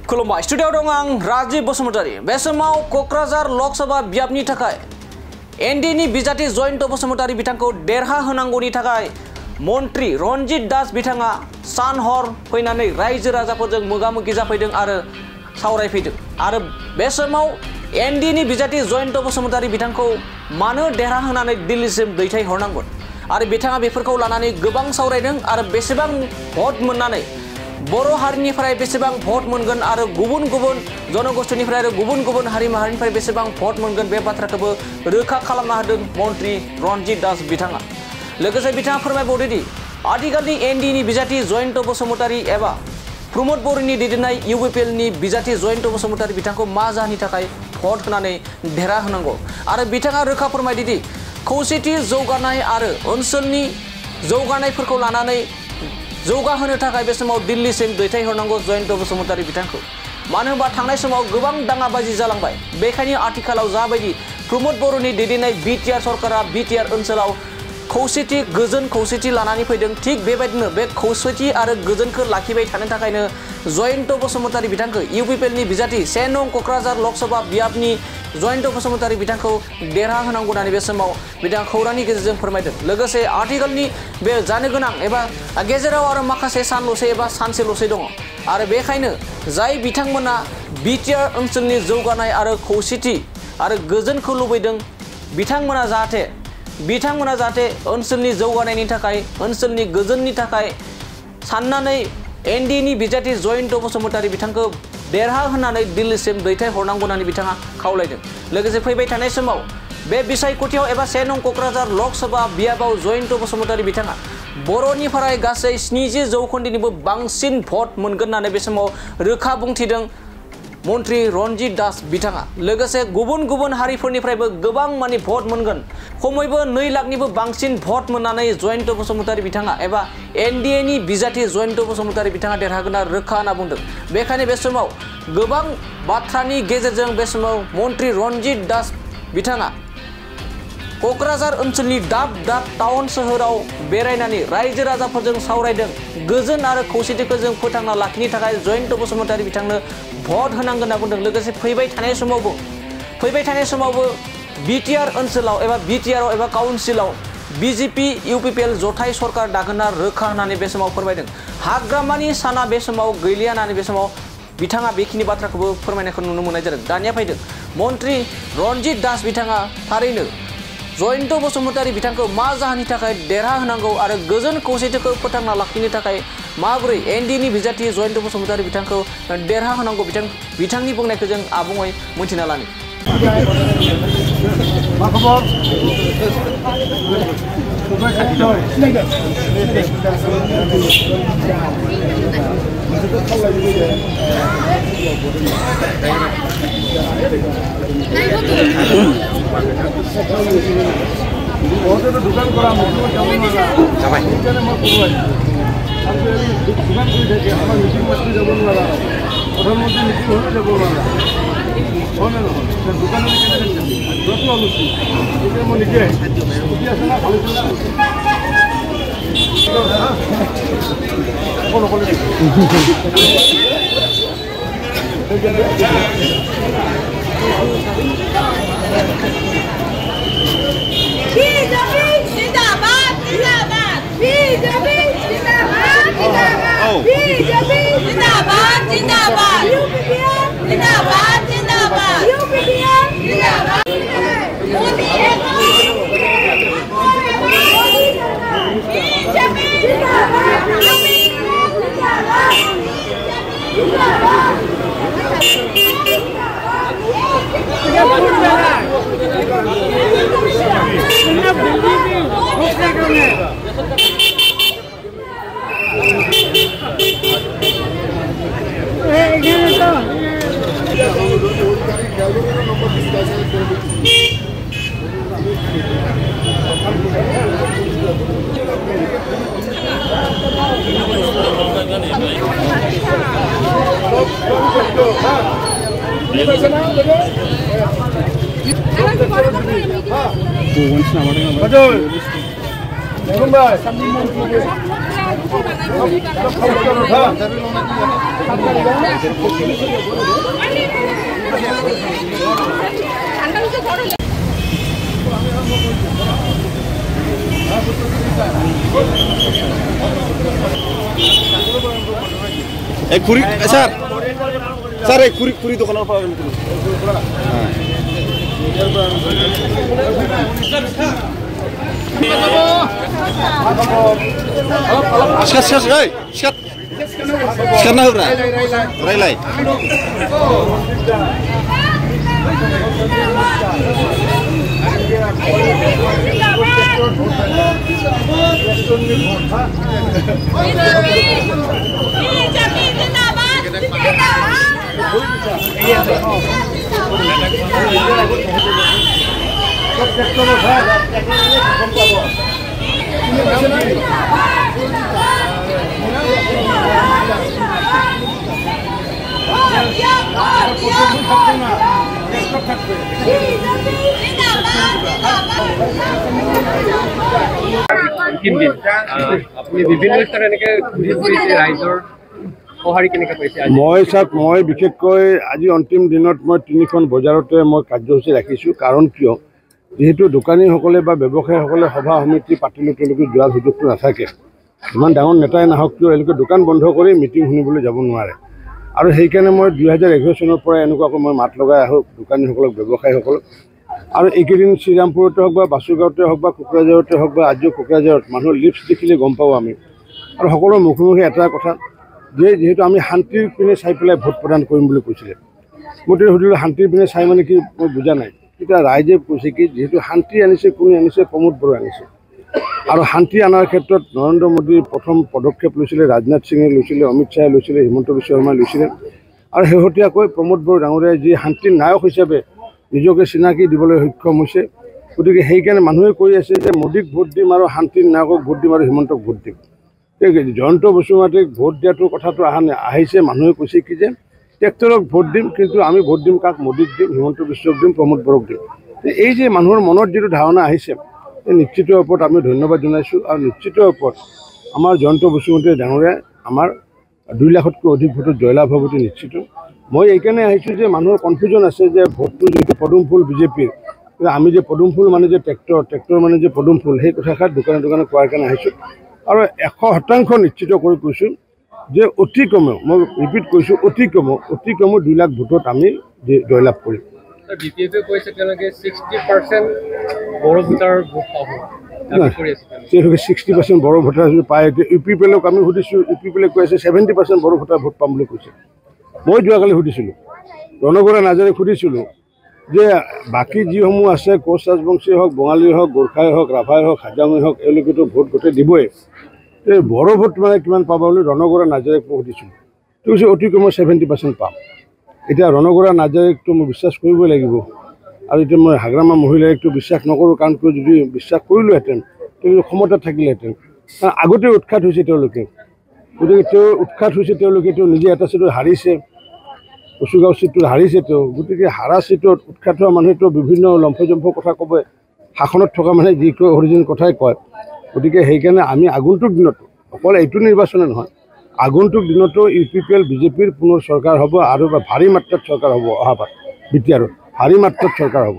खुलुमबाय स्टुडियाव दं आं राजीव बसुमतारी बे समाव कक्राझार लोकसभा बियाबनि थाखाय एनडिनि बिजाथि जयन्त बसुमतारी बिथांखौ देरहा होनांगौनि थाखाय मन्त्री रन्जित दास बिथाङा सान हर फैनानै रायजो राजाफोरजों मोगा-मोगि जाफैदों आरो सावरायफैदों आरो बे समाव एनडिनि बिजाथि जयन्त बसुमतारी बिथांखौ मानो देरहा होनानै दिल्लीसिम दैथायहरनांगोन आरो बिथाङा बेफोरखौ लानानै गोबां सावरायदों आरो बेसेबां भट मोननानै बर' हारिनिफ्राय बेसेबां भट मोनगोन आरो गुबुन गुबुन जनगोष्ठीनिफ्राय आरो गुबुन गुबुन हारि माहारिनिफ्राय बेसेबां भट मोनगोन बे बाथ्राखौबो रोखा खालामना होदों मन्त्री रन्जित दास बिथाङा लोगोसे बिथाङा फोरमायबावदों दि आथिखालनि एनडिनि बिजाथि जयन्त बसुमतारी एबा प्रमद बर'नि दैदेननाय इउपिपिएलनि बिजाथि जयन्त बसुमतारी बिथांखौ मा जाहोननि थाखाय भट होनानै देरहा होनांगौ आरो बिथाङा रोखा फोरमायदों दि खौसेथि जौगानाय आरो ओनसोलनि जौगानायफोरखौ लानानै जौगाहोनो थाखाय बे समाव दिल्लीसिम दैथायहरनांगौ जयन्त बसुमतारी बिथांखौ मानो होनबा थांनाय समाव गोबां दाङाबाजि जालांबाय बेखायनो आथिखालाव जाबायदि प्रमद बर'नि दैदेननाय बिटिआर सरकारा बिटिआर ओनसोलाव खौसेथि गोजोन खौसेथि लानानै फैदों थिग बेबायदिनो बे खौसेथि आरो गोजोनखौ लाखिबाय थानो थाखायनो जयन्त बसुमतारी बिथांखौ इउपिपिएलनि बिजाथि 1 नं कक्राझार लोकसभा बियाबनि जयन्त बसुमतारी बिथांखौ देरहा होनांगौ होननानै बे समाव बिथाङा खौरांनि गेजेरजों फोरमायदों लोगोसे आथिखालनि बे जानो गोनां एबा गेजेराव आरो माखासे सानल'सै एबा सानसेल'सै दङ आरो बेखायनो जाय बिथांमोना बिटिआर ओनसोलनि जौगानाय आरो खौसेथि आरो गोजोनखौ लुबैदों बिथांमोना जाहाथे ओनसोलनि जौगानायनि थाखाय ओनसोलनि गोजोननि थाखाय साननानै एनडिनि बिजाथि जयन्त बसुमतारी बिथांखौ देरहा होनानै दिल्लीसिम दैथायहरनांगौ होननानै बिथाङा खावलायदों लोगोसे फैबाय थानाय समाव बे बिसायख'थियाव एबा 1 नं कक्राझार लोकसभा बियाबाव जयन्त बसुमतारी बिथाङा बर'निफ्राय गासै 70% बांसिन भट मोनगोन होननानै बे समाव रोखा बुंथिदों मन्त्री रन्जित दास बिथाङा लोगोसे गुबुन गुबुन हारिफोरनिफ्रायबो गोबां माने भट मोनगोन खमैबो 2 लाखनिबो बांसिन भट मोननानै जयन्त बसुमतारी बिथाङा एबा एनडिएनि बिजाथि जयन्त बसुमतारी बिथाङा देरहागोन आरो रोखा होनना बुंदों बेखायनो बे समाव गोबां बाथ्रानि गेजेरजों बे समाव मन्त्री रन्जित दास बिथाङा कक्राझार ओनसोलनि दाब दाब टाउन सोहोराव बेरायनानै रायजो राजाफोरजों सावरायदों गोजोन आरो खौसेथिखौ जों फोथांना लाखिनो थाखाय जयन्त बसुमतारी बिथांनो भट होनांगोन होनना बुंदों लोगोसे फैबाय थानाय समावबो बिटिआर ओनसोलाव एबा बिटिआर एबा काउन्सिलाव बिजेपि इउपिपिएल जथाय सरकार दागोनना रोखा होननानै बे समाव फोरमायदों हाग्रामानि साना बे समाव गैलिया होननानै बे समाव बिथाङा बेखिनि बाथ्राखौबो फोरमायनायखौ नुनो मोननाय जादों दानिया फैदों मन्त्री रन्जित दास बिथाङा थारैनो जयन्त बसुमतारी बिथांखौ मा जाहोननि थाखाय देरहा होनांगौ आरो गोजोन खौसेथिखौ फोथांना लाखिनो थाखाय माबोरै एनडिनि बिजाथि जयन्त बसुमतारी बिथांखौ देरहा होनांगौ बिथांनि बुंनायखौ जों आबुङै मिथिना लानो দোকান করা যাবাই দোকান করে থাকে আমার মিটিং মাস্টার যাব না প্রধানমন্ত্রী মিটিং হতে যাব না হয় না দোকানে কেন যত আলোচনা এটা মনে নিজে বুঝি আছে না আলোচনা কোন কোন এই খুরি স্যার স্যার এই খুরি দোকানের পৰা ৰাইলাই আপুনি বিভিন্ন স্তৰত এনেকৈ ঘূৰি ফুৰিছে ৰাইজৰ সঁহাৰি কেনেকৈ পাইছে? মই বিশেষকৈ আজি অন্তিম দিনত মই 3খন বজাৰতে মই কাৰ্যসূচী ৰাখিছোঁ। কাৰণ কিয়, যেহেতু দোকানীসকলে বা ব্যৱসায়ীসকলে সভা সমিতি পাতিলে তেওঁলোকে যোৱাৰ সুযোগটো নাথাকে। ইমান ডাঙৰ নেতাই নাহক কিয় এওঁলোকে দোকান বন্ধ কৰি মিটিং শুনিবলৈ যাব নোৱাৰে। আৰু সেইকাৰণে মই 2011 চনৰ পৰা এনেকুৱাকৈ মই মাত লগাই আহোঁ দোকানীসকলক, ব্যৱসায়ীসকলক। আৰু এইকেইদিন শ্ৰীৰামপুৰতে হওক বা বাসুগাঁৱতে হওক বা কোকৰাঝাৰতে হওক বা আজিও কোকৰাঝাৰত মানুহৰ লিপছ দেখিলে গম পাওঁ আমি। আৰু সকলোৰে মুখে এটা কথা যে যিহেতু আমি শান্তিৰ পিনে চাই পেলাই ভোট প্ৰদান কৰিম বুলি কৈছিলে। মই তেতিয়া সুধিলোঁ শান্তিৰ পিনে চাই মানে কি, মই বুজা নাই। তেতিয়া ৰাইজে কৈছে কি যিহেতু শান্তি আনিছে, কোনে আনিছে? প্ৰমোদ বড়োৱে আনিছে। আৰু শান্তি অনাৰ ক্ষেত্ৰত নৰেন্দ্ৰ মোদীৰ প্ৰথম পদক্ষেপ লৈছিলে, ৰাজনাথ সিঙে লৈছিলে, অমিত শ্বাহে লৈছিলে, হিমন্ত বিশ্ব শৰ্মাই লৈছিলে। আৰু শেহতীয়াকৈ প্ৰমোদ বড়ো ডাঙৰীয়াই যি শান্তিৰ নায়ক হিচাপে নিজকে চিনাকি দিবলৈ সক্ষম হৈছে। গতিকে সেইকাৰণে মানুহে কৈ আছে যে মোদীক ভোট দিম আৰু শান্তিৰ নায়কক ভোট দিম আৰু হিমন্তক ভোট দিম। জয়ন্ত বসুমতাৰীক ভোট দিয়াটোৰ কথাটো আহিছে। মানুহে কৈছে কি যে ট্ৰেক্টৰক ভোট দিম, কিন্তু আমি ভোট দিম কাক? মোদীক দিম, হিমন্ত বিশ্বক দিম, প্ৰমোদ বড়োক দিম। এই যে মানুহৰ মনত যিটো ধাৰণা আহিছে, এই নিশ্চিত ওপৰত আমি ধন্যবাদ জনাইছোঁ। আৰু নিশ্চিত ওপৰত আমাৰ জয়ন্ত বসুমতাৰী ডাঙৰীয়াই আমাৰ 2 লাখতকৈ অধিক ভোটত জয়লাভ হ'ব বুলি নিশ্চিত। মই এইকাৰণে আহিছোঁ যে মানুহৰ কনফিউজন আছে যে ভোটটো যিটো পদুম ফুল বিজেপিৰ, আমি যে পদুম ফুল মানে যে ট্ৰেক্টৰ মানে যে পদুম ফুল, সেই কথাষাৰ দোকানে দোকানে কোৱাৰ কাৰণে আহিছোঁ। আৰু 100% নিশ্চিত কৰি কৈছোঁ যে অতি কমেও, মই ৰিপিট কৰিছোঁ, অতি কমেও 2 লাখ ভোটত আমি জয়লাভ কৰিম। বিজেপিয়ে কৈছে তেওঁলোকে 60% বড়ো ভোটাৰ ভোট পাব। তেওঁলোকে 60% বড়ো ভোটাৰ পায়। UPPLক আমি সুধিছোঁ, UPPLে কৈ আছে 70% বড়ো ভোটাৰ ভোট পাম বুলি কৈছে। মই যোৱাকালি সুধিছিলোঁ, ৰণগৌৰা নাৰ্জাৰীক সুধিছিলোঁ যে বাকী যিসমূহ আছে, কোচ ৰাজবংশী হওক, বঙালী হওক, গোৰ্খাই হওক, ৰাভাই হওক, হাজংই হওক, এওঁলোকেতো ভোট গোটেই দিবই। এই বড়ো ভোট মানে কিমান পাব বুলি ৰণগৌৰা নাৰ্জাৰীক মই সুধিছিলোঁ। ঠিক আছে, অতি কমেও 70% পাম। এতিয়া ৰণগৌৰা নাৰ্জাৰীকতো মই বিশ্বাস কৰিবই লাগিব। আৰু এতিয়া মই হাগ্ৰামা মহিলাকতো বিশ্বাস নকৰোঁ। কাৰণ কিয়, যদি বিশ্বাস কৰিলোহেঁতেন তেওঁলোকে ক্ষমতাত থাকিলেহেঁতেন। কাৰণ আগতে উৎখাত হৈছে তেওঁলোকে। গতিকে উৎখাত হৈছে তেওঁলোকে, নিজে এটা চিটত হাৰিছে, কচুগাঁও চিটটোত হাৰিছে। গতিকে হাৰা চিটত উৎখাত হোৱা মানুহেতো বিভিন্ন লম্ফজম্ফ কথা ক'ব, শাসনত থকা মানুহে যি কয় অৰিজিনেল কথাই কয়। গতিকে সেইকাৰণে আমি আগন্তুক দিনতো, অকল এইটো নিৰ্বাচনে নহয়, আগন্তুক দিনতো UPPL বিজেপিৰ পুনৰ চৰকাৰ হ'ব আৰু ভাৰী মাত্ৰাত চৰকাৰ হ'ব। অহাবাৰ BTR ভাৰী মাত্ৰাত চৰকাৰ হ'ব।